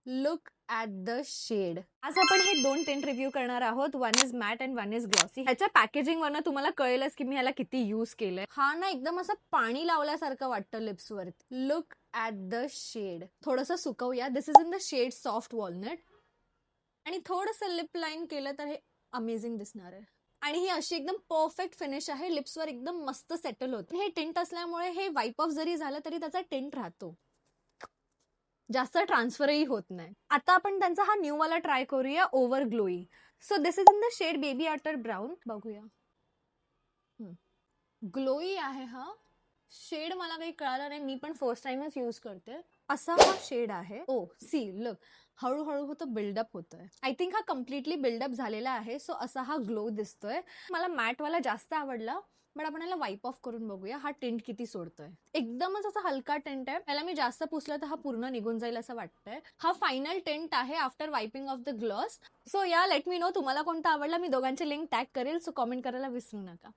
Look at the shade. आज आपण हे 2 टिंट रिव्ह्यू करणार आहोत. One is matte and one is glossy. ह्याच्या पॅकेजिंग वरनं तुम्हाला कळेलच की मी ह्याला किती यूज केलंय. हा ना एकदम असं पाणी लावल्यासारखं वाटतं लिप्सवर. Look at the shade. थोडंसं सुकवूया. This is in the shade soft walnut. आणि थोडंसं लिप लाईन केलं तर हे अमेझिंग दिसणार आहे. आणि ही अशी एकदम परफेक्ट फिनिश आहे. लिप्सवर एकदम मस्त सेटल होतं. हे टिंट असल्यामुळे हे वाईप ऑफ जरी झालं तरी त्याचा टिंट राहतो. जास्त ट्रान्सफरही होत नाही. आता आपण त्यांचा हा न्यू वाला ट्राय करूया, over glowy. So this is in the shade baby utter brown. बघूया. ग्लोई आहे हा शेड. मला काही कळालं नाही, मी पण फर्स्ट टाइमच यूज करते. असा हा शेड आहे. ओ सी लुक, हळूहळू होतं बिल्डअप होतोय. आय थिंक हा कम्प्लिटली बिल्डअप झालेला आहे. सो असा हा ग्लो दिसतोय. मला मॅटवाला जास्त आवडला, बट आपण याला वाईप ऑफ करून बघूया हा टिंट किती सोडतोय. एकदमच असा हलका टिंट आहे. याला मी जास्त पुसलं तर हा पूर्ण निघून जाईल असं वाटतंय. हा फायनल टिंट आहे after wiping off the gloss. So yeah let me know तुम्हाला कोणता आवडला. मी दोघांचे लिंक टॅग करेल, सो कॉमेंट करायला विसरू नका.